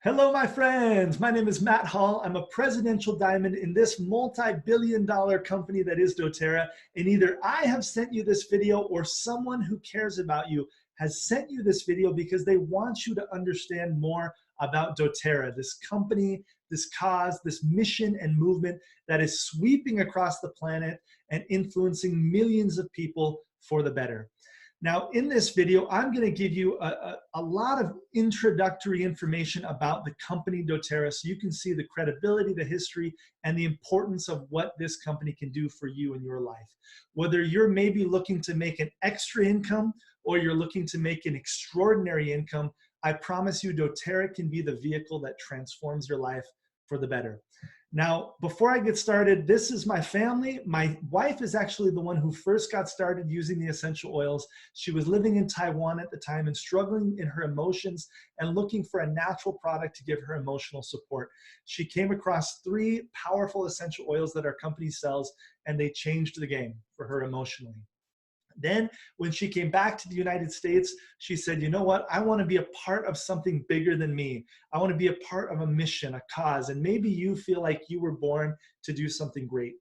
Hello, my friends. My name is Matt Hall. I'm a presidential diamond in this multi-billion-dollar company that is doTERRA. And either I have sent you this video or someone who cares about you has sent you this video because they want you to understand more about doTERRA, this company, this cause, this mission and movement that is sweeping across the planet and influencing millions of people for the better. Now, in this video, I'm going to give you a lot of introductory information about the company doTERRA so you can see the credibility, the history, and the importance of what this company can do for you in your life. Whether you're maybe looking to make an extra income or you're looking to make an extraordinary income, I promise you doTERRA can be the vehicle that transforms your life for the better. Now, before I get started, this is my family. My wife is actually the one who first got started using the essential oils. She was living in Taiwan at the time and struggling in her emotions and looking for a natural product to give her emotional support. She came across 3 powerful essential oils that our company sells, and they changed the game for her emotionally. Then when she came back to the United States, she said, you know what? I want to be a part of something bigger than me. I want to be a part of a mission, a cause. And maybe you feel like you were born to do something great.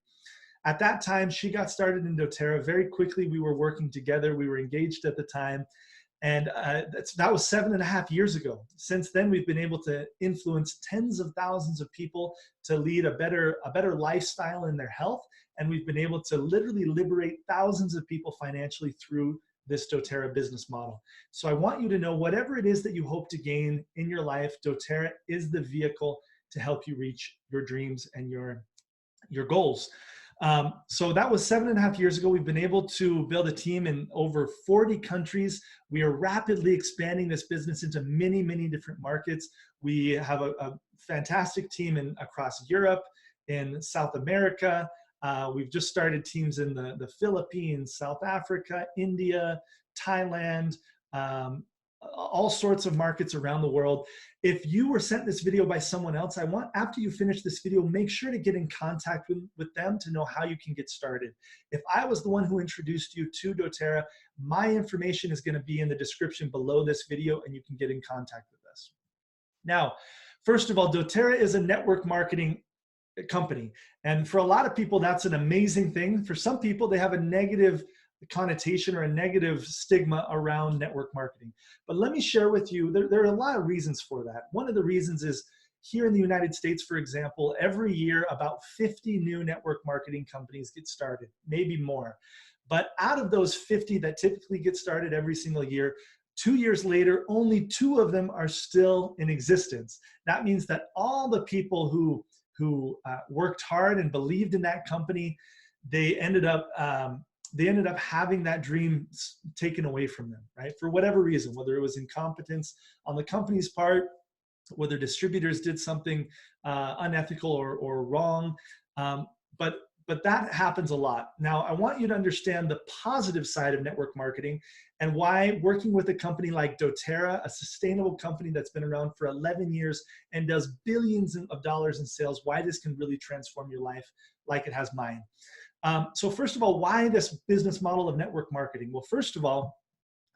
At that time, she got started in doTERRA. Very quickly, we were working together. We were engaged at the time. And that was 7.5 years ago. Since then, we've been able to influence tens of thousands of people to lead a better lifestyle in their health. And we've been able to literally liberate thousands of people financially through this doTERRA business model. So I want you to know whatever it is that you hope to gain in your life, doTERRA is the vehicle to help you reach your dreams and your goals. So that was 7.5 years ago. We've been able to build a team in over 40 countries. We are rapidly expanding this business into many, many different markets. We have a fantastic team across Europe, in South America. We've just started teams in the Philippines, South Africa, India, Thailand, all sorts of markets around the world. If you were sent this video by someone else, I want, after you finish this video, make sure to get in contact with them to know how you can get started. If I was the one who introduced you to doTERRA, my information is going to be in the description below this video, and you can get in contact with us. Now, first of all, doTERRA is a network marketing company. And for a lot of people, that's an amazing thing. For some people, they have a negative connotation or a negative stigma around network marketing. But let me share with you, there are a lot of reasons for that. One of the reasons is here in the United States, for example, every year about 50 new network marketing companies get started, maybe more. But out of those 50 that typically get started every single year, 2 years later, only 2 of them are still in existence. That means that all the people who worked hard and believed in that company, they ended up having that dream taken away from them, right? For whatever reason, whether it was incompetence on the company's part, whether distributors did something unethical or wrong. But that happens a lot. Now, I want you to understand the positive side of network marketing and why working with a company like doTERRA, a sustainable company that's been around for 11 years and does billions of dollars in sales, why this can really transform your life like it has mine. So first of all, why this business model of network marketing? Well, first of all,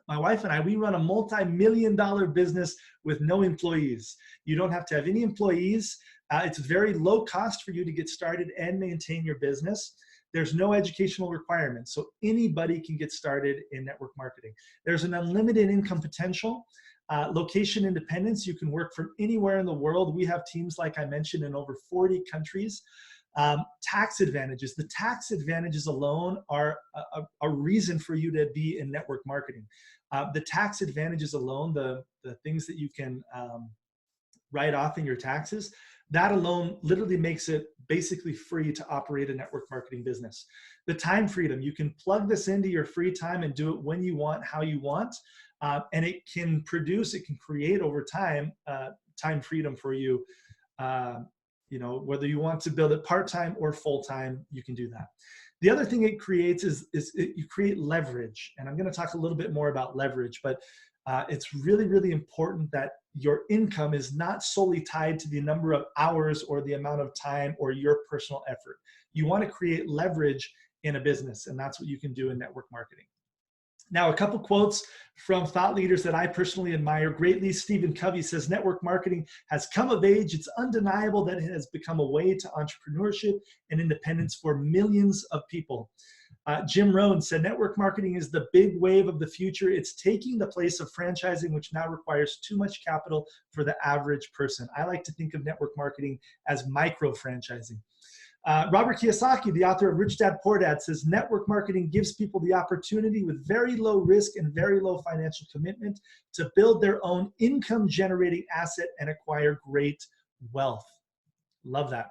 my wife and I, we run a multi-million-dollar business with no employees. You don't have to have any employees. It's very low cost for you to get started and maintain your business. There's no educational requirements, so anybody can get started in network marketing. There's an unlimited income potential. Location independence, you can work from anywhere in the world. We have teams, like I mentioned, in over 40 countries. Tax advantages. The tax advantages alone are a reason for you to be in network marketing. The tax advantages alone, the things that you can write off in your taxes, that alone literally makes it basically free to operate a network marketing business. The time freedom, you can plug this into your free time and do it when you want, how you want, and it can create over time, time freedom for you. You know, whether you want to build it part-time or full-time, you can do that. The other thing it creates is you create leverage. And I'm going to talk a little bit more about leverage, but it's really, really important that your income is not solely tied to the number of hours or the amount of time or your personal effort. You want to create leverage in a business, and that's what you can do in network marketing. Now, a couple quotes from thought leaders that I personally admire greatly. Stephen Covey says, network marketing has come of age. It's undeniable that it has become a way to entrepreneurship and independence for millions of people. Jim Rohn said, network marketing is the big wave of the future. It's taking the place of franchising, which now requires too much capital for the average person. I like to think of network marketing as micro franchising. Robert Kiyosaki, the author of Rich Dad Poor Dad, says network marketing gives people the opportunity with very low risk and very low financial commitment to build their own income generating asset and acquire great wealth. Love that.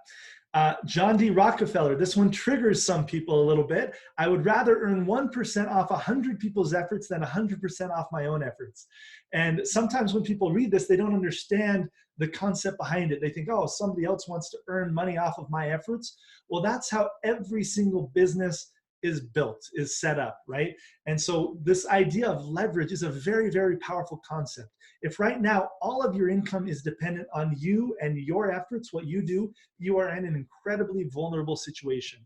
John D. Rockefeller, this one triggers some people a little bit. I would rather earn 1% off 100 people's efforts than 100% off my own efforts. And sometimes when people read this, they don't understand the concept behind it. They think, oh, somebody else wants to earn money off of my efforts. Well, that's how every single business is built, is set up, right? And so this idea of leverage is a very, very powerful concept. If right now all of your income is dependent on you and your efforts, what you do, you are in an incredibly vulnerable situation.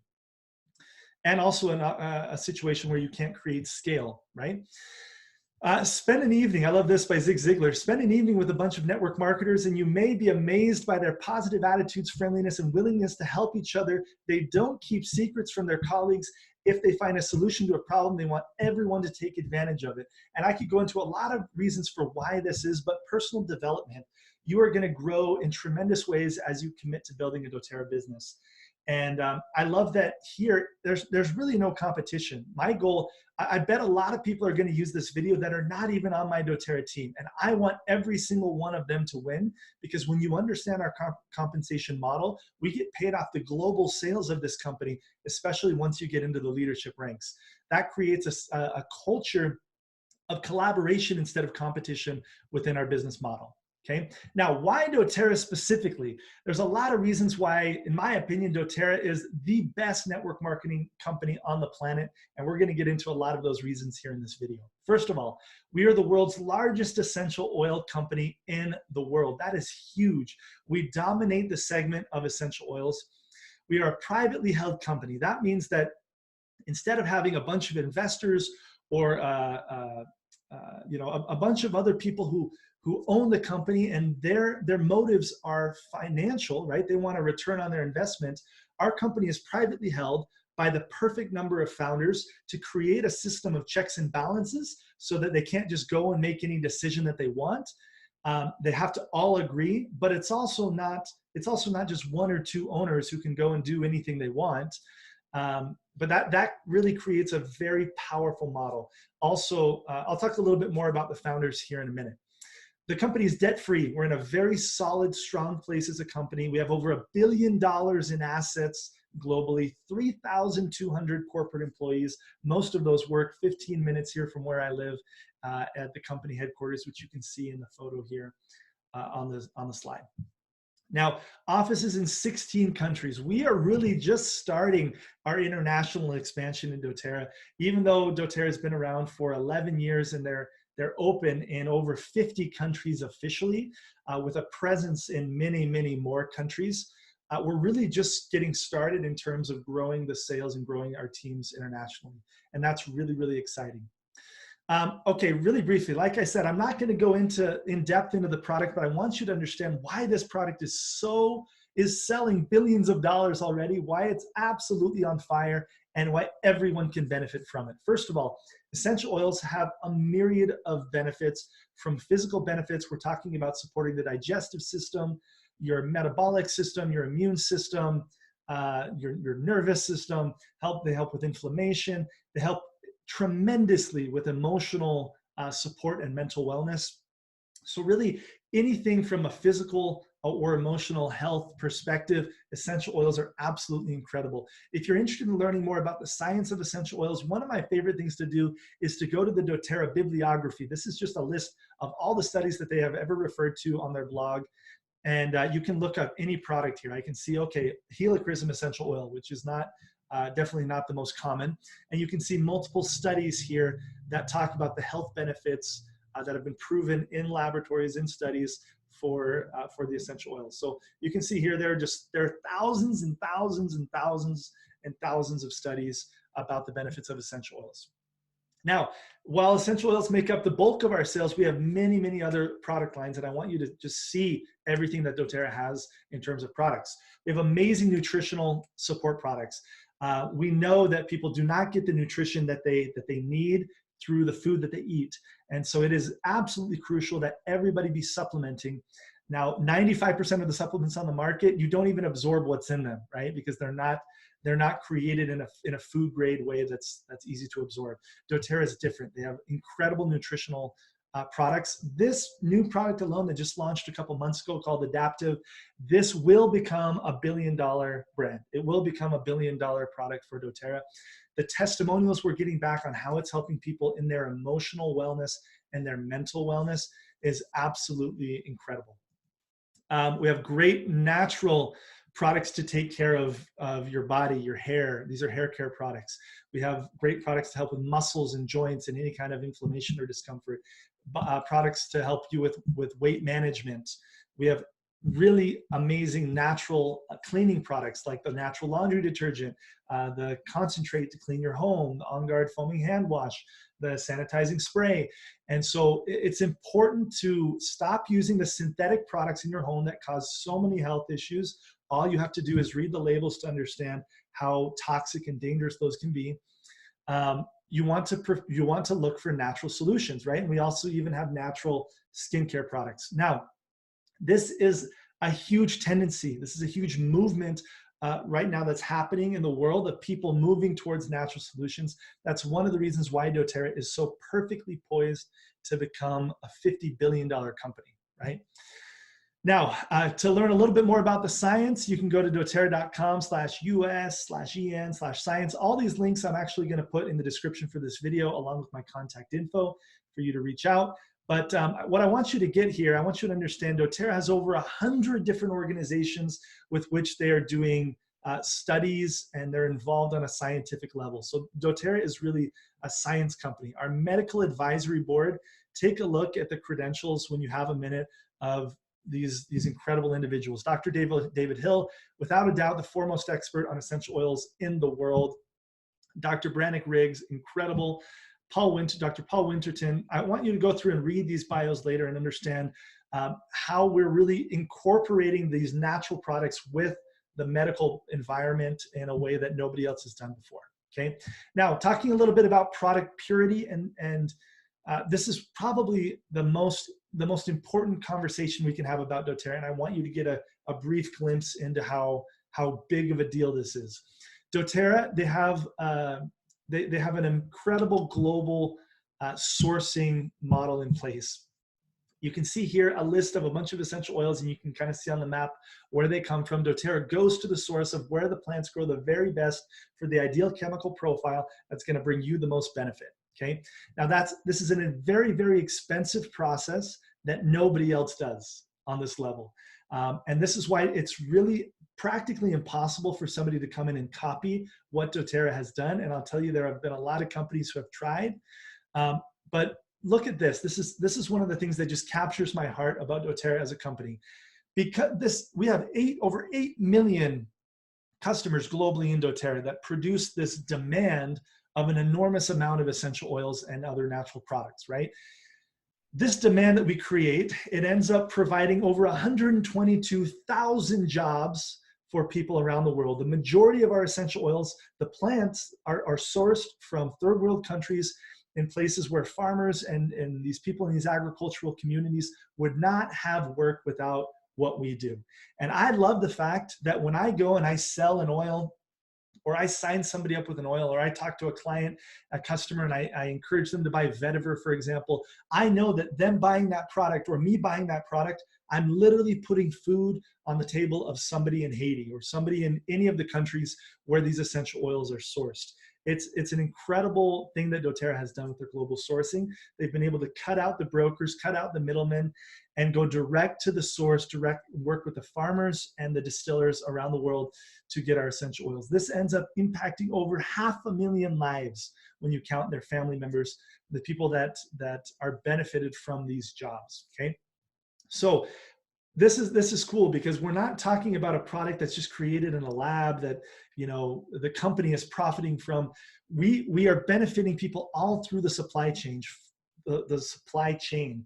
And also in a situation where you can't create scale, right? Spend an evening, I love this by Zig Ziglar, spend an evening with a bunch of network marketers and you may be amazed by their positive attitudes, friendliness, and willingness to help each other. They don't keep secrets from their colleagues. If they find a solution to a problem, they want everyone to take advantage of it. And I could go into a lot of reasons for why this is, but personal development, you are gonna grow in tremendous ways as you commit to building a doTERRA business. And I love that here, there's really no competition. My goal, I bet a lot of people are going to use this video that are not even on my doTERRA team. And I want every single one of them to win, because when you understand our compensation model, we get paid off the global sales of this company, especially once you get into the leadership ranks. That creates a culture of collaboration instead of competition within our business model. Okay. Now, why doTERRA specifically? There's a lot of reasons why, in my opinion, doTERRA is the best network marketing company on the planet. And we're going to get into a lot of those reasons here in this video. First of all, we are the world's largest essential oil company in the world. That is huge. We dominate the segment of essential oils. We are a privately held company. That means that instead of having a bunch of investors or a bunch of other people who own the company and their motives are financial, right? They want a return on their investment. Our company is privately held by the perfect number of founders to create a system of checks and balances so that they can't just go and make any decision that they want. They have to all agree, but it's also not just one or two owners who can go and do anything they want. But that really creates a very powerful model. Also, I'll talk a little bit more about the founders here in a minute. The company is debt-free. We're in a very solid, strong place as a company. We have over $1 billion in assets globally, 3,200 corporate employees. Most of those work 15 minutes here from where I live at the company headquarters, which you can see in the photo here on the slide. Now, offices in 16 countries. We are really just starting our international expansion in doTERRA, even though doTERRA has been around for 11 years and they're open in over 50 countries officially, with a presence in many, many more countries. We're really just getting started in terms of growing the sales and growing our teams internationally. And that's really, really exciting. Okay, really briefly, like I said, I'm not going to go in depth into the product, but I want you to understand why this product is selling billions of dollars already, why it's absolutely on fire, and why everyone can benefit from it. First of all, essential oils have a myriad of benefits. From physical benefits, we're talking about supporting the digestive system, your metabolic system, your immune system, your nervous system. They help with inflammation. They help tremendously with emotional support and mental wellness. So really anything from a physical or emotional health perspective, essential oils are absolutely incredible. If you're interested in learning more about the science of essential oils, one of my favorite things to do is to go to the doTERRA bibliography. This is just a list of all the studies that they have ever referred to on their blog. And you can look up any product here. I can see, okay, helichrysum essential oil, which is definitely not the most common. And you can see multiple studies here that talk about the health benefits that have been proven in laboratories, in studies for the essential oils. So you can see here, there are thousands and thousands and thousands and thousands of studies about the benefits of essential oils. Now, while essential oils make up the bulk of our sales, we have many, many other product lines, and I want you to just see everything that doTERRA has in terms of products. We have amazing nutritional support products. We know that people do not get the nutrition that they need through the food that they eat, and so it is absolutely crucial that everybody be supplementing. Now, 95% of the supplements on the market, you don't even absorb what's in them, right? Because they're not created in a food grade way that's easy to absorb. doTERRA is different. They have incredible nutritional products. This new product alone that just launched a couple months ago called Adaptive, this will become a $1 billion brand. It will become a $1 billion product for doTERRA. The testimonials we're getting back on how it's helping people in their emotional wellness and their mental wellness is absolutely incredible. We have great natural products to take care of your body, your hair. These are hair care products. We have great products to help with muscles and joints and any kind of inflammation or discomfort. Products to help you with weight management. We have really amazing natural cleaning products like the natural laundry detergent, the concentrate to clean your home, the On Guard foaming hand wash, the sanitizing spray. And so it's important to stop using the synthetic products in your home that cause so many health issues. All you have to do is read the labels to understand how toxic and dangerous those can be. You want to look for natural solutions, right? And we also even have natural skincare products. Now, this is a huge tendency. This is a huge movement right now that's happening in the world of people moving towards natural solutions. That's one of the reasons why doTERRA is so perfectly poised to become a $50 billion company, right? Now, to learn a little bit more about the science, you can go to doTERRA.com/US/EN/science. All these links I'm actually going to put in the description for this video, along with my contact info for you to reach out. But what I want you to get here, I want you to understand doTERRA has over 100 different organizations with which they are doing studies, and they're involved on a scientific level. So doTERRA is really a science company. Our medical advisory board, take a look at the credentials when you have a minute of these incredible individuals. Dr. David Hill, without a doubt, the foremost expert on essential oils in the world. Dr. Brannick Riggs, incredible. Dr. Paul Winterton. I want you to go through and read these bios later and understand how we're really incorporating these natural products with the medical environment in a way that nobody else has done before. Okay. Now, talking a little bit about product purity, and this is probably the most important conversation we can have about doTERRA, and I want you to get a brief glimpse into how big of a deal this is. doTERRA, they have an incredible global sourcing model in place. You can see here a list of a bunch of essential oils, and you can kind of see on the map where they come from. doTERRA goes to the source of where the plants grow the very best for the ideal chemical profile that's going to bring you the most benefit. Okay. Now this is a very, very expensive process that nobody else does on this level. And this is why it's really practically impossible for somebody to come in and copy what doTERRA has done. And I'll tell you, there have been a lot of companies who have tried, but look at this. This is one of the things that just captures my heart about doTERRA as a company, because we have over 8 million customers globally in doTERRA that produce this demand of an enormous amount of essential oils and other natural products, right? This demand that we create, it ends up providing over 122,000 jobs for people around the world. The majority of our essential oils, the plants, are sourced from third world countries, in places where farmers and these people in these agricultural communities would not have work without what we do. And I love the fact that when I go and I sell an oil, or I sign somebody up with an oil, or I talk to a client, a customer, and I encourage them to buy vetiver, for example, I know that them buying that product or me buying that product, I'm literally putting food on the table of somebody in Haiti or somebody in any of the countries where these essential oils are sourced. It's an incredible thing that doTERRA has done with their global sourcing. They've been able to cut out the brokers, cut out the middlemen, and go direct to the source, work with the farmers and the distillers around the world to get our essential oils. This ends up impacting over 500,000 lives when you count their family members, the people that are benefited from these jobs, okay? So this is cool because we're not talking about a product that's just created in a lab that, you know, the company is profiting from. We are benefiting people all through the supply chain, the supply chain.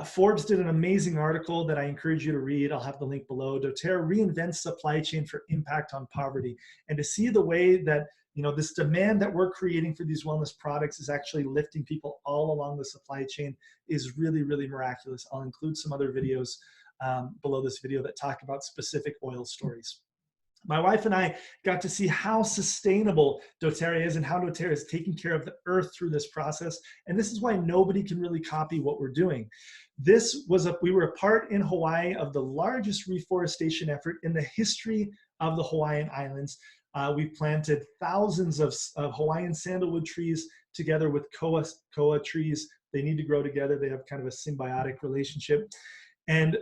Forbes did an amazing article that I encourage you to read. I'll have the link below. doTERRA reinvents supply chain for impact on poverty. And to see the way that, you know, this demand that we're creating for these wellness products is actually lifting people all along the supply chain is really, really miraculous. I'll include some other videos below this video that talk about specific oil stories. My wife and I got to see how sustainable doTERRA is and how doTERRA is taking care of the earth through this process. And this is why nobody can really copy what we're doing. We were a part in Hawaii of the largest reforestation effort in the history of the Hawaiian Islands. We planted thousands of Hawaiian sandalwood trees together with koa trees. They need to grow together. They have kind of a symbiotic relationship. And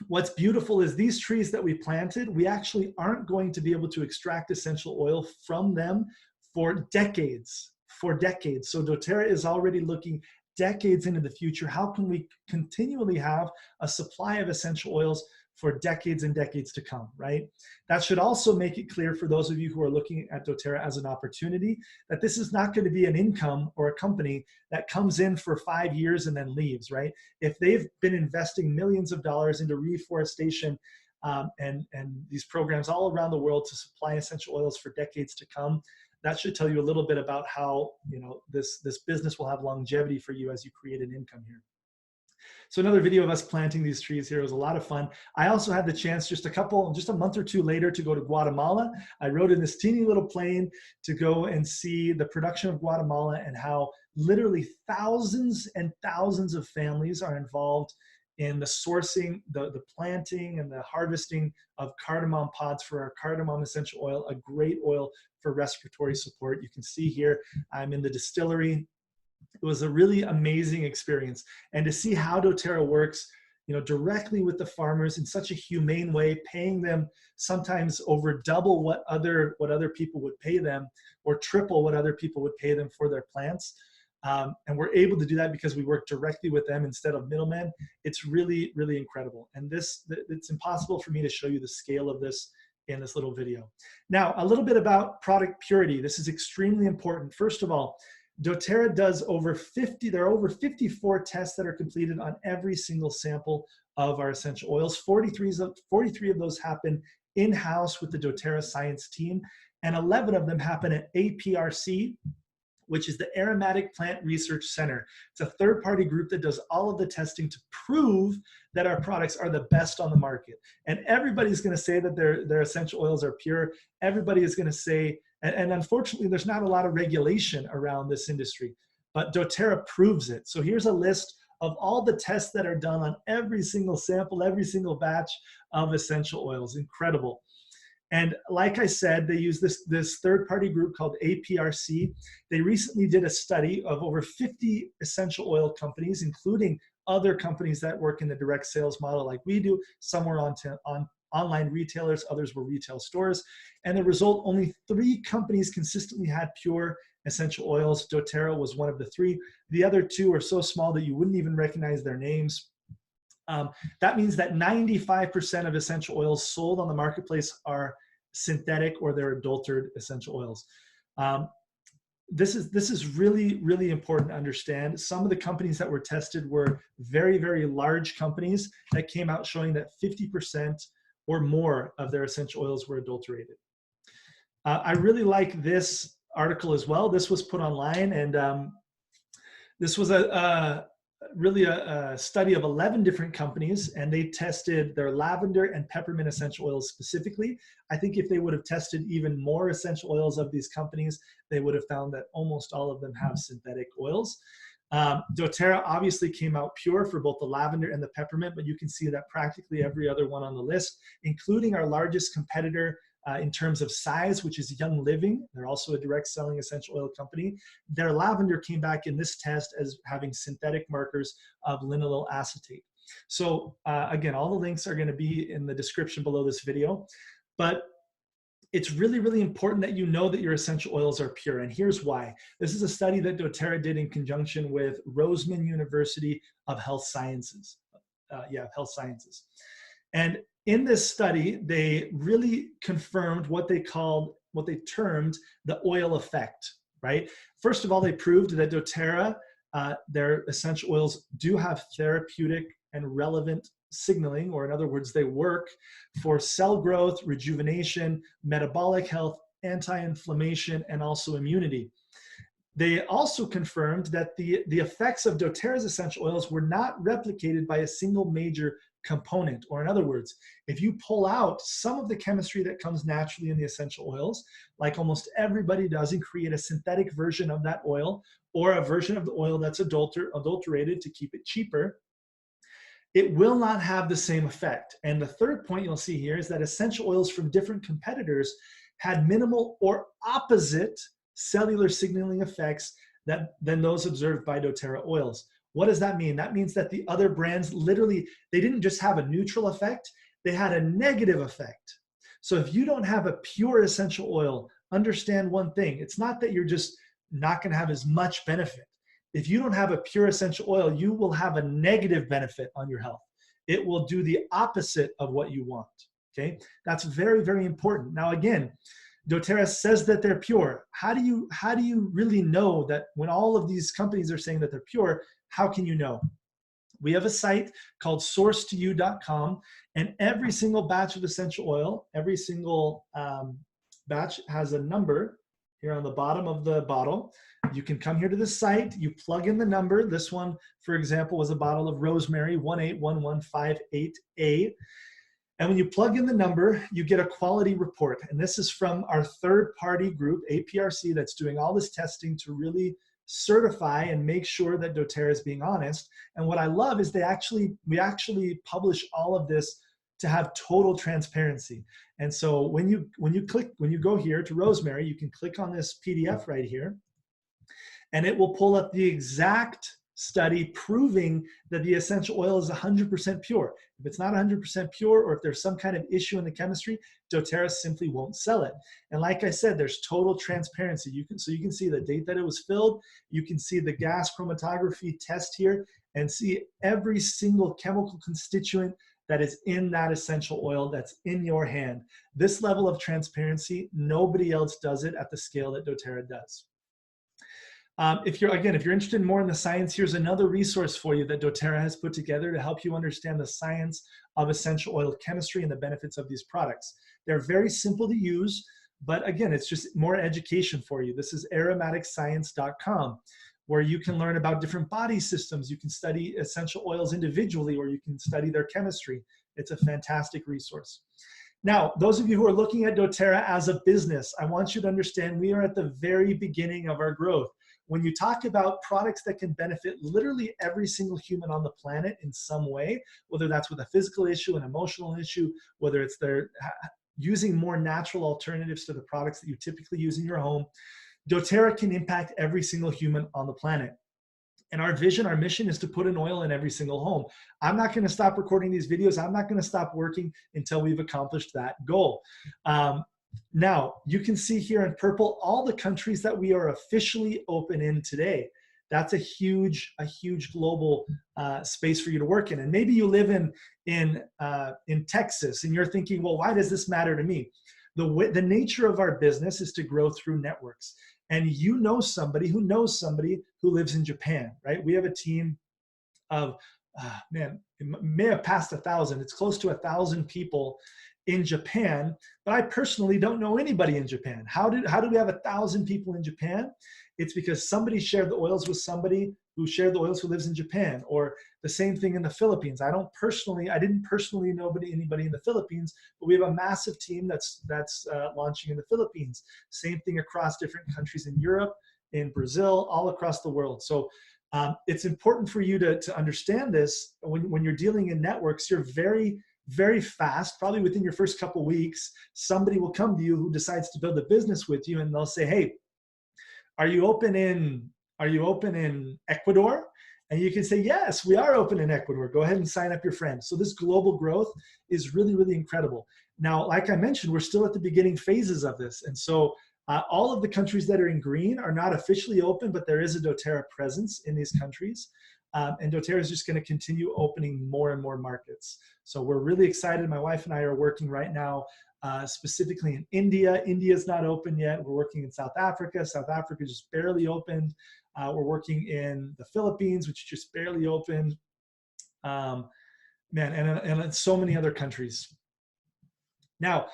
what's beautiful is these trees that we planted, we actually aren't going to be able to extract essential oil from them for decades, So doTERRA is already looking decades into the future. How can we continually have a supply of essential oils for decades and decades to come, right? That should also make it clear for those of you who are looking at doTERRA as an opportunity that this is not going to be an income or a company that comes in for 5 years and then leaves, right? If they've been investing millions of dollars into reforestation and these programs all around the world to supply essential oils for decades to come, that should tell you a little bit about how, you know, this business will have longevity for you as you create an income here. So another video of us planting these trees here was a lot of fun. I also had the chance just a month or two later to go to Guatemala. I rode in this teeny little plane to go and see the production of Guatemala and how literally thousands and thousands of families are involved in the sourcing, the planting and the harvesting of cardamom pods for our cardamom essential oil, a great oil for respiratory support. You can see here, I'm in the distillery. It was a really amazing experience. And to see how doTERRA works, you know, directly with the farmers in such a humane way, paying them sometimes over double what other people would pay them, or triple what other people would pay them for their plants. And we're able to do that because we work directly with them instead of middlemen. It's really, really incredible. And it's impossible for me to show you the scale of this in this little video. Now, a little bit about product purity. This is extremely important. First of all, doTERRA does there are over 54 tests that are completed on every single sample of our essential oils. 43 of those happen in-house with the doTERRA science team, and 11 of them happen at APRC, which is the Aromatic Plant Research Center. It's a third-party group that does all of the testing to prove that our products are the best on the market. And everybody's gonna say that their essential oils are pure. Everybody is gonna say, and unfortunately, there's not a lot of regulation around this industry, but doTERRA proves it. So here's a list of all the tests that are done on every single sample, every single batch of essential oils. Incredible. And like I said, they use this third-party group called APRC. They recently did a study of over 50 essential oil companies, including other companies that work in the direct sales model like we do. Some were on online retailers, others were retail stores. And the result, only 3 companies consistently had pure essential oils. doTERRA was one of the 3. The other 2 are so small that you wouldn't even recognize their names. That means that 95% of essential oils sold on the marketplace are synthetic or they're adulterated essential oils. This is really, really important to understand. Some of the companies that were tested were very, very large companies that came out showing that 50% or more of their essential oils were adulterated. I really like this article as well. This was put online, and this was really a study of 11 different companies, and they tested their lavender and peppermint essential oils specifically. I think if they would have tested even more essential oils of these companies, they would have found that almost all of them have synthetic oils. doTERRA obviously came out pure for both the lavender and the peppermint, but you can see that practically every other one on the list, including our largest competitor in terms of size, which is Young Living. They're also a direct selling essential oil company. Their lavender came back in this test as having synthetic markers of linalool acetate. So again, all the links are going to be in the description below this video, but it's really, really important that you know that your essential oils are pure. And here's why. This is a study that doTERRA did in conjunction with Roseman University of Health Sciences. health sciences. And in this study, they really confirmed what they termed the oil effect, right? First of all, they proved that doTERRA, their essential oils do have therapeutic and relevant signaling, or in other words, they work for cell growth, rejuvenation, metabolic health, anti-inflammation, and also immunity. They also confirmed that the effects of doTERRA's essential oils were not replicated by a single major component. Or in other words, if you pull out some of the chemistry that comes naturally in the essential oils, like almost everybody does, and create a synthetic version of that oil, or a version of the oil that's adulterated to keep it cheaper, it will not have the same effect. And the third point you'll see here is that essential oils from different competitors had minimal or opposite cellular signaling effects than those observed by doTERRA oils. What does that mean? That means that the other brands literally, they didn't just have a neutral effect, they had a negative effect. So if you don't have a pure essential oil, understand one thing, it's not that you're just not going to have as much benefit. If you don't have a pure essential oil, you will have a negative benefit on your health. It will do the opposite of what you want, okay? That's very, very important. Now, again, doTERRA says that they're pure. How do you really know that when all of these companies are saying that they're pure? How can you know? We have a site called sourcetoyou.com, and every single batch of essential oil, every single batch has a number here on the bottom of the bottle. You can come here to the site, you plug in the number. This one, for example, was a bottle of rosemary 181158A. And when you plug in the number, you get a quality report. And this is from our third-party group, APRC, that's doing all this testing to really certify and make sure that doTERRA is being honest. And what I love is we actually publish all of this to have total transparency. And so when you go here to rosemary, you can click on this PDF right here, and it will pull up the exact study proving that the essential oil is 100% pure. If it's not 100% pure, or if there's some kind of issue in the chemistry, doTERRA simply won't sell it. And like I said, there's total transparency. You can see the date that it was filled. You can see the gas chromatography test here and see every single chemical constituent that is in that essential oil that's in your hand. This level of transparency, nobody else does it at the scale that doTERRA does. If you're interested more in the science, here's another resource for you that doTERRA has put together to help you understand the science of essential oil chemistry and the benefits of these products. They're very simple to use, but again, it's just more education for you. This is aromaticscience.com, where you can learn about different body systems. You can study essential oils individually, or you can study their chemistry. It's a fantastic resource. Now, those of you who are looking at doTERRA as a business, I want you to understand we are at the very beginning of our growth. When you talk about products that can benefit literally every single human on the planet in some way, whether that's with a physical issue, an emotional issue, whether it's they're using more natural alternatives to the products that you typically use in your home, doTERRA can impact every single human on the planet. And our vision, our mission is to put an oil in every single home. I'm not going to stop recording these videos. I'm not going to stop working until we've accomplished that goal. Now, you can see here in purple all the countries that we are officially open in today. That's a huge global space for you to work in. And maybe you live in Texas, and you're thinking, well, why does this matter to me? The nature of our business is to grow through networks. And you know somebody who knows somebody who lives in Japan, right? We have a team of, man, it may have passed 1,000. It's close to 1,000 people in Japan, but I personally don't know anybody in Japan. How do we have 1,000 people in Japan? It's because somebody shared the oils with somebody who shared the oils who lives in Japan, or the same thing in the Philippines. I didn't personally know anybody in the Philippines, but we have a massive team that's launching in the Philippines. Same thing across different countries in Europe, in Brazil, all across the world. So it's important for you to understand this. When you're dealing in networks, you're very fast, probably within your first couple weeks, somebody will come to you who decides to build a business with you, and they'll say, hey, are you open in Ecuador? And you can say, yes, we are open in Ecuador. Go ahead and sign up your friends. So this global growth is really, really incredible. Now, like I mentioned, we're still at the beginning phases of this. And so all of the countries that are in green are not officially open, but there is a doTERRA presence in these countries. And doTERRA is just going to continue opening more and more markets. So we're really excited. My wife and I are working right now specifically in India. India is not open yet. We're working in South Africa. South Africa just barely opened. We're working in the Philippines, which just barely opened. And so many other countries. Now,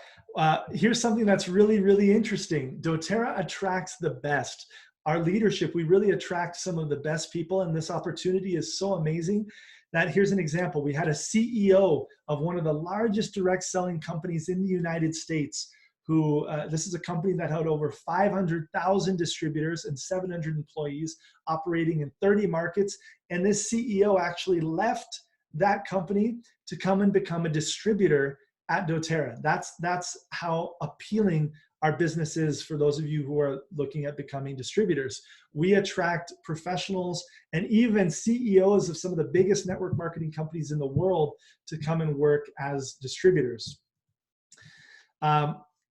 here's something that's really, really interesting. doTERRA attracts the best. Our leadership, we really attract some of the best people, and this opportunity is so amazing that here's an example. We had a CEO of one of the largest direct selling companies in the United States who, this is a company that had over 500,000 distributors and 700 employees operating in 30 markets. And this CEO actually left that company to come and become a distributor at doTERRA. That's how appealing our business is for those of you who are looking at becoming distributors. We attract professionals and even CEOs of some of the biggest network marketing companies in the world to come and work as distributors.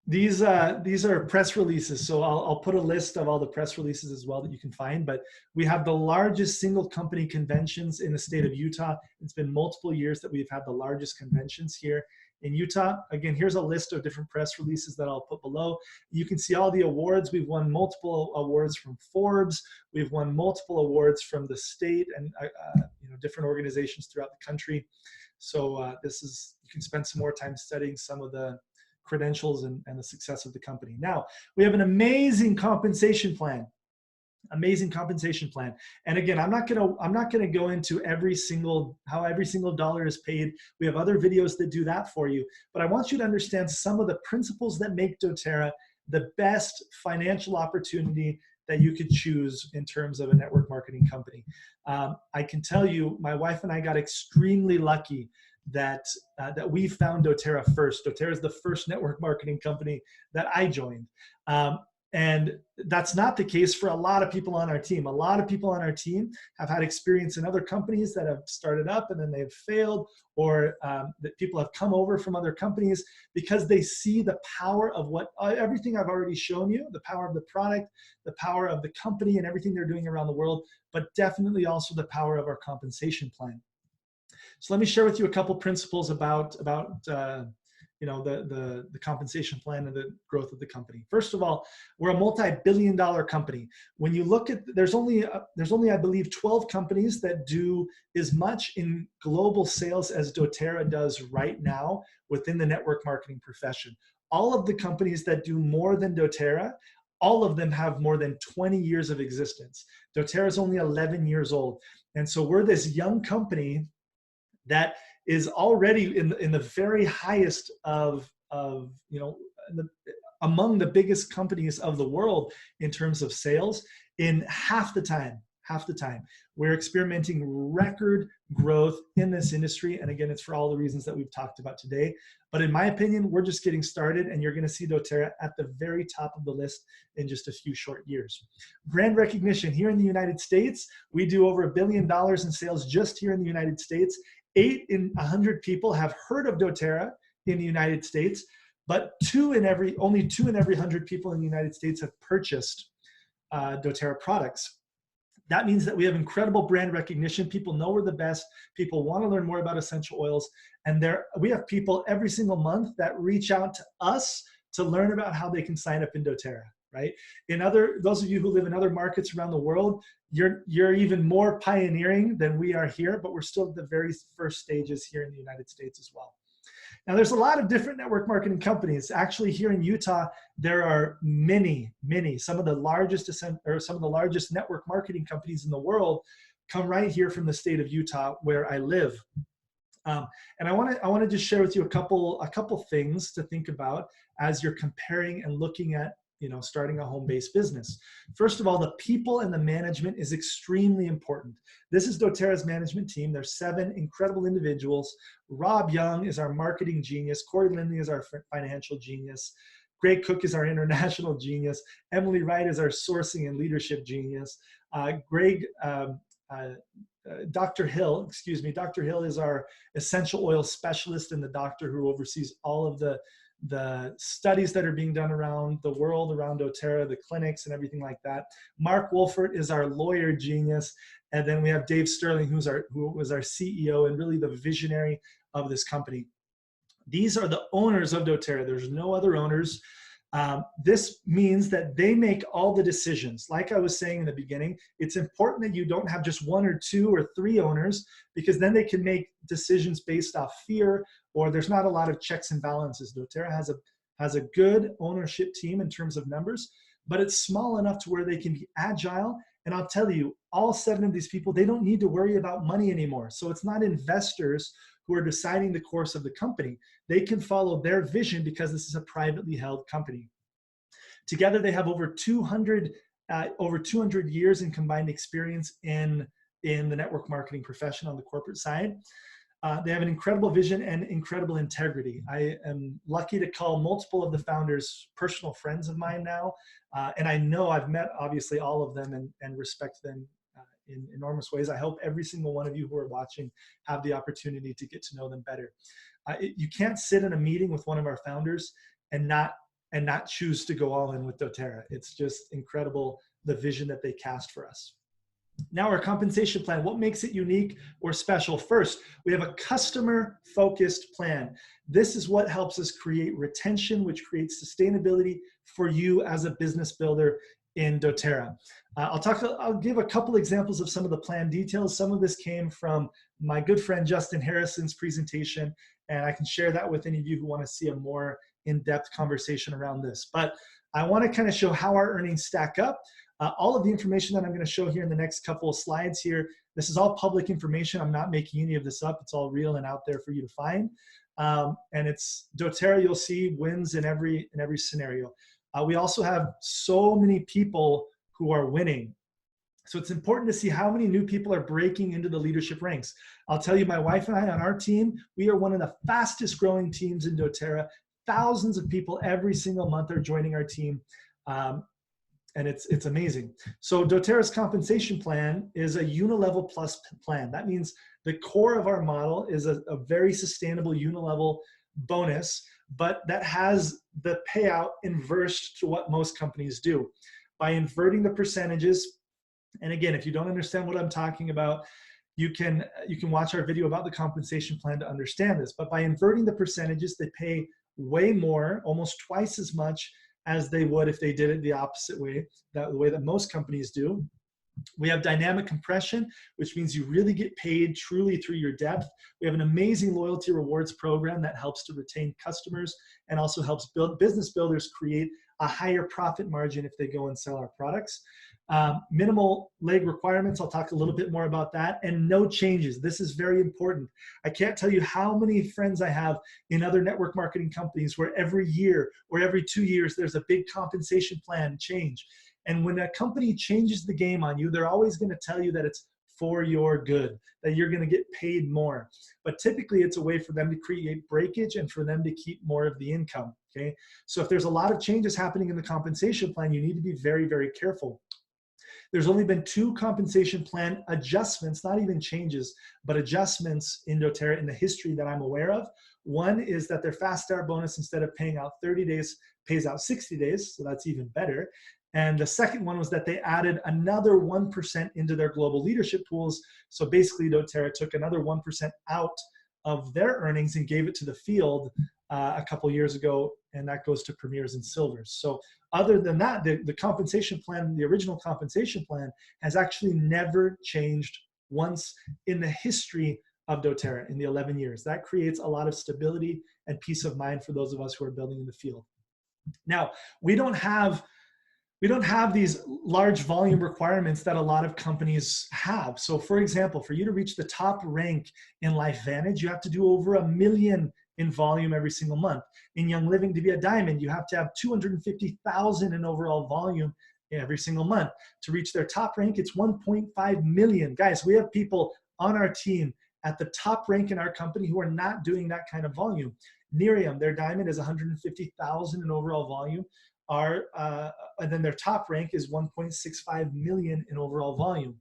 These are press releases, so I'll put a list of all the press releases as well that you can find, but we have the largest single company conventions in the state of Utah. It's been multiple years that we've had the largest conventions here in Utah. Again, here's a list of different press releases that I'll put below. You can see all the awards. We've won multiple awards from Forbes. We've won multiple awards from the state and different organizations throughout the country. So you can spend some more time studying some of the credentials and the success of the company. Now, we have an amazing compensation plan. Amazing compensation plan. And again, I'm not gonna go into how every single dollar is paid. We have other videos that do that for you. But I want you to understand some of the principles that make doTERRA the best financial opportunity that you could choose in terms of a network marketing company. I can tell you, my wife and I got extremely lucky that we found doTERRA first. doTERRA is the first network marketing company that I joined. And that's not the case for a lot of people on our team. A lot of people on our team have had experience in other companies that have started up and then they've failed, or that people have come over from other companies because they see the power of everything I've already shown you, the power of the product, the power of the company and everything they're doing around the world, but definitely also the power of our compensation plan. So let me share with you a couple principles about the compensation plan and the growth of the company. First of all, we're a multi-billion-dollar company. When you look at, there's only I believe 12 companies that do as much in global sales as doTERRA does right now within the network marketing profession. All of the companies that do more than doTERRA, all of them have more than 20 years of existence. doTERRA is only 11 years old. And so we're this young company that is already in the very highest among the biggest companies of the world in terms of sales in half the time. We're experimenting record growth in this industry. And again, it's for all the reasons that we've talked about today. But in my opinion, we're just getting started, and you're going to see doTERRA at the very top of the list in just a few short years. Brand recognition. Here in the United States, we do over $1 billion in sales just here in the United States. 8 in 100 people have heard of doTERRA in the United States, but only 2 in every 100 people in the United States have purchased doTERRA products. That means that we have incredible brand recognition. People know we're the best. People want to learn more about essential oils. And we have people every single month that reach out to us to learn about how they can sign up in doTERRA, right? Those of you who live in other markets around the world, you're even more pioneering than we are here, but we're still at the very first stages here in the United States as well. Now, there's a lot of different network marketing companies. Actually, here in Utah, there are many. Some of the largest network marketing companies in the world come right here from the state of Utah, where I live. And I want to just share with you a couple things to think about as you're comparing and looking at starting a home-based business. First of all, the people and the management is extremely important. This is doTERRA's management team. There's 7 incredible individuals. Rob Young is our marketing genius. Corey Lindley is our financial genius. Greg Cook is our international genius. Emily Wright is our sourcing and leadership genius. Dr. Hill is our essential oil specialist and the doctor who oversees all of the the studies that are being done around the world, around doTERRA, the clinics and everything like that. Mark Wolfert is our lawyer genius. And then we have Dave Sterling, who was our CEO and really the visionary of this company. These are the owners of doTERRA. There's no other owners. This means that they make all the decisions. Like I was saying in the beginning, it's important that you don't have just one or two or three owners, because then they can make decisions based off fear, or there's not a lot of checks and balances. doTERRA has a good ownership team in terms of numbers, but it's small enough to where they can be agile. And I'll tell you, all 7 of these people, they don't need to worry about money anymore. So it's not investors who are deciding the course of the company. They can follow their vision because this is a privately held company. Together, they have over 200 years in combined experience in the network marketing profession on the corporate side. They have an incredible vision and incredible integrity. I am lucky to call multiple of the founders personal friends of mine now. And I know I've met obviously all of them and respect them in enormous ways. I hope every single one of you who are watching have the opportunity to get to know them better. You can't sit in a meeting with one of our founders and not choose to go all in with doTERRA. It's just incredible, the vision that they cast for us. Now, our compensation plan, what makes it unique or special? First, we have a customer-focused plan. This is what helps us create retention, which creates sustainability for you as a business builder in doTERRA. I'll give a couple examples of some of the plan details. Some of this came from my good friend Justin Harrison's presentation, and I can share that with any of you who want to see a more in-depth conversation around this. But I want to kind of show how our earnings stack up. All of the information that I'm going to show here in the next couple of slides here, this is all public information. I'm not making any of this up. It's all real and out there for you to find. And it's doTERRA, you'll see, wins in every scenario. We also have so many people who are winning. So it's important to see how many new people are breaking into the leadership ranks. I'll tell you, my wife and I on our team, we are one of the fastest growing teams in doTERRA. Thousands of people every single month are joining our team. And it's amazing. So doTERRA's compensation plan is a unilevel plus plan. That means the core of our model is a very sustainable unilevel bonus, but that has the payout inversed to what most companies do. By inverting the percentages, and again, if you don't understand what I'm talking about, you can watch our video about the compensation plan to understand this. But by inverting the percentages, they pay way more, almost twice as much as they would if they did it the opposite way, the way that most companies do. We have dynamic compression, which means you really get paid truly through your depth. We have an amazing loyalty rewards program that helps to retain customers and also helps business builders create a higher profit margin if they go and sell our products. Minimal leg requirements, I'll talk a little bit more about that, and no changes. This is very important. I can't tell you how many friends I have in other network marketing companies where every year or every 2 years there's a big compensation plan change. And when a company changes the game on you, they're always going to tell you that it's for your good, that you're going to get paid more. But typically it's a way for them to create breakage and for them to keep more of the income. Okay, so if there's a lot of changes happening in the compensation plan, you need to be very, very careful. There's only been 2 compensation plan adjustments, not even changes, but adjustments in doTERRA in the history that I'm aware of. One is that their fast start bonus, instead of paying out 30 days, pays out 60 days. So that's even better. And the second one was that they added another 1% into their global leadership pools. So basically doTERRA took another 1% out of their earnings and gave it to the field a couple years ago, and that goes to premiers and silvers. So other than that, the compensation plan, the original compensation plan, has actually never changed once in the history of doTERRA in the 11 years. That creates a lot of stability and peace of mind for those of us who are building in the field. Now, we don't have these large volume requirements that a lot of companies have. So for example, for you to reach the top rank in LifeVantage, you have to do over 1 million in volume every single month. In Young Living, to be a diamond, you have to have 250,000 in overall volume every single month. To reach their top rank, it's 1.5 million. Guys, we have people on our team at the top rank in our company who are not doing that kind of volume. Nerium, their diamond is 150,000 in overall volume. And then their top rank is 1.65 million in overall volume.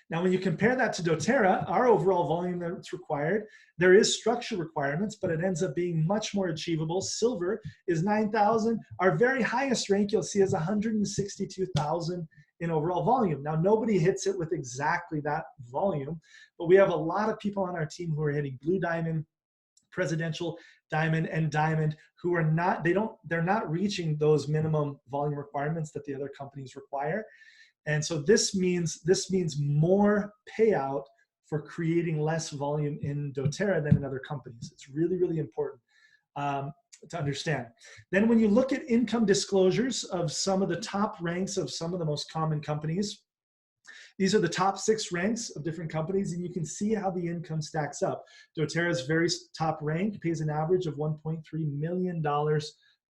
Now, when you compare that to doTERRA, our overall volume that's required, there is structure requirements, but it ends up being much more achievable. Silver is 9,000. Our very highest rank you'll see is 162,000 in overall volume. Now, nobody hits it with exactly that volume, but we have a lot of people on our team who are hitting blue diamond, presidential diamond, and diamond, who are not, they're not reaching those minimum volume requirements that the other companies require. And so this means more payout for creating less volume in doTERRA than in other companies. It's really, really important to understand. Then when you look at income disclosures of some of the top ranks of some of the most common companies, these are the top 6 ranks of different companies, and you can see how the income stacks up. doTERRA's very top rank pays an average of $1.3 million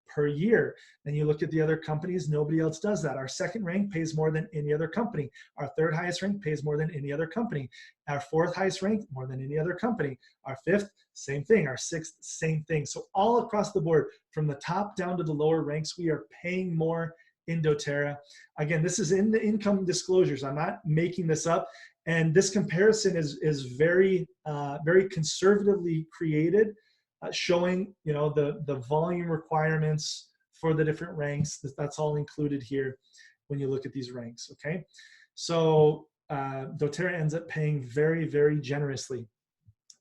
per year. Then you look at the other companies, nobody else does that. Our second rank pays more than any other company. Our third highest rank pays more than any other company. Our fourth highest rank, more than any other company. Our fifth, same thing. Our sixth, same thing. So all across the board, from the top down to the lower ranks, we are paying more in doTERRA. Again, this is in the income disclosures. I'm not making this up. And this comparison is very, very conservatively created, showing, you know, the volume requirements for the different ranks. That's all included here when you look at these ranks, okay? So doTERRA ends up paying very, very generously.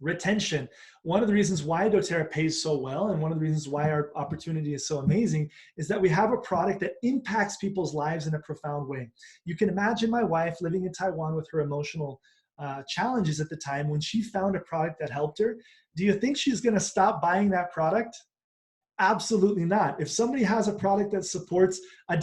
Retention. One of the reasons why doTERRA pays so well, and one of the reasons why our opportunity is so amazing, is that we have a product that impacts people's lives in a profound way. You can imagine my wife living in Taiwan with her emotional challenges at the time. When she found a product that helped her, do you think she's going to stop buying that product? Absolutely not. If somebody has a product that supports their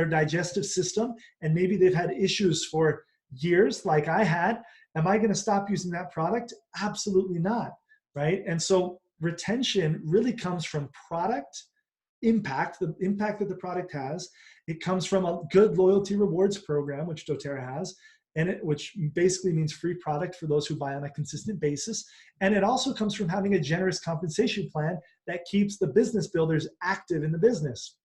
digestive system, and maybe they've had issues for years like I had, am I going to stop using that product? Absolutely not, right? And so retention really comes from product impact, the impact that the product has. It comes from a good loyalty rewards program, which doTERRA has, which basically means free product for those who buy on a consistent basis. And it also comes from having a generous compensation plan that keeps the business builders active in the business.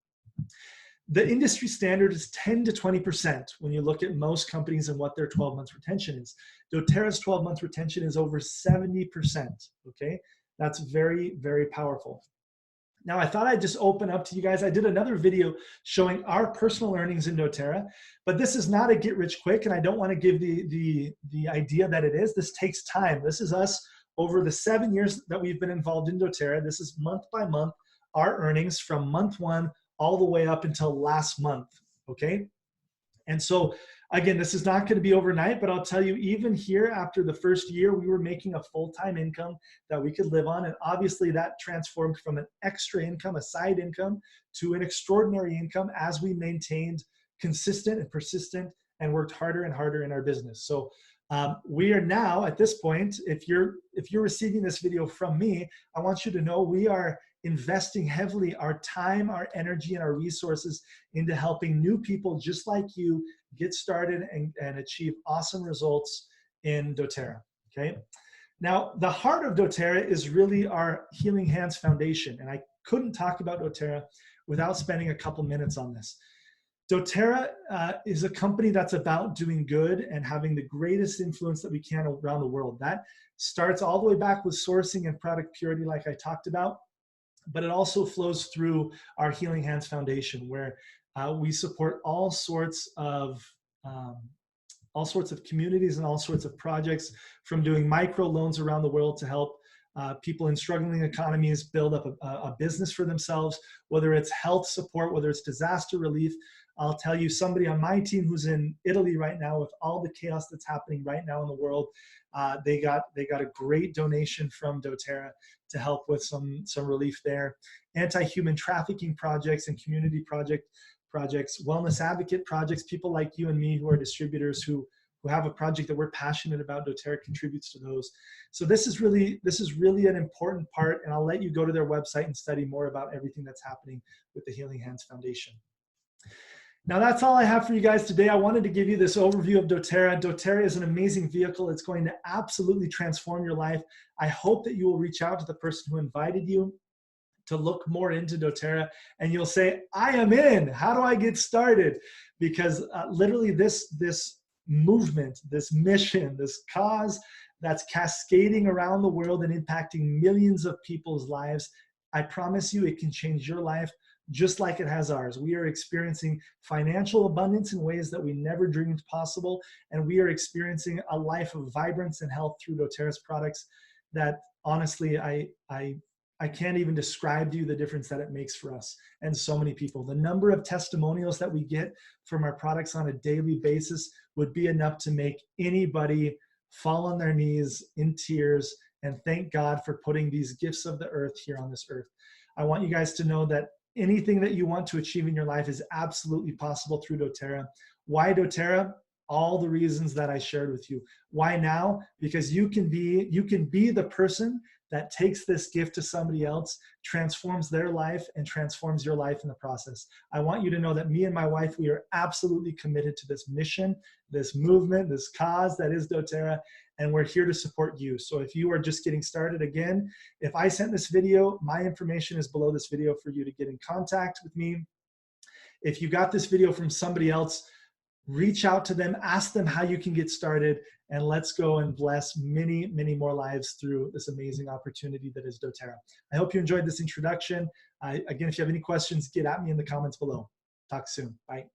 The industry standard is 10 to 20% when you look at most companies and what their 12 months retention is. doTERRA's 12 months retention is over 70%, okay? That's very, very powerful. Now, I thought I'd just open up to you guys. I did another video showing our personal earnings in doTERRA, but this is not a get rich quick, and I don't want to give the idea that it is. This takes time. This is us over the 7 years that we've been involved in doTERRA. This is month by month, our earnings from month 1 all the way up until last month, okay? And so, again, this is not going to be overnight, but I'll tell you, even here after the first year, we were making a full-time income that we could live on. And obviously that transformed from an extra income, a side income, to an extraordinary income as we maintained consistent and persistent and worked harder and harder in our business. So we are now at this point, if you're receiving this video from me, I want you to know we are investing heavily our time, our energy, and our resources into helping new people just like you get started and achieve awesome results in doTERRA, okay? Now, the heart of doTERRA is really our Healing Hands Foundation, and I couldn't talk about doTERRA without spending a couple minutes on this. doTERRA is a company that's about doing good and having the greatest influence that we can around the world. That starts all the way back with sourcing and product purity, like I talked about, but it also flows through our Healing Hands Foundation, where we support all sorts of communities and all sorts of projects, from doing micro loans around the world to help people in struggling economies build up a business for themselves, whether it's health support, whether it's disaster relief. I'll tell you, somebody on my team who's in Italy right now with all the chaos that's happening right now in the world, they got a great donation from doTERRA to help with some relief there. Anti-human trafficking projects and community projects, wellness advocate projects, people like you and me who are distributors who have a project that we're passionate about, doTERRA contributes to those. So this is really an important part, and I'll let you go to their website and study more about everything that's happening with the Healing Hands Foundation. Now, that's all I have for you guys today. I wanted to give you this overview of doTERRA. doTERRA is an amazing vehicle. It's going to absolutely transform your life. I hope that you will reach out to the person who invited you to look more into doTERRA, and you'll say, I am in. How do I get started? Because literally this movement, this mission, this cause that's cascading around the world and impacting millions of people's lives. I promise you it can change your life just like it has ours. We are experiencing financial abundance in ways that we never dreamed possible, and we are experiencing a life of vibrance and health through doTERRA's products that honestly, I can't even describe to you the difference that it makes for us and so many people. The number of testimonials that we get from our products on a daily basis would be enough to make anybody fall on their knees in tears and thank God for putting these gifts of the earth here on this earth. I want you guys to know that anything that you want to achieve in your life is absolutely possible through doTERRA. Why doTERRA? All the reasons that I shared with you. Why now? Because you can be the person that takes this gift to somebody else, transforms their life, and transforms your life in the process. I want you to know that me and my wife, we are absolutely committed to this mission, this movement, this cause that is doTERRA, and we're here to support you. So if you are just getting started, again, if I sent this video, my information is below this video for you to get in contact with me. If you got this video from somebody else, reach out to them, ask them how you can get started, and let's go and bless many, many more lives through this amazing opportunity that is doTERRA. I hope you enjoyed this introduction. Again, if you have any questions, get at me in the comments below. Talk soon. Bye.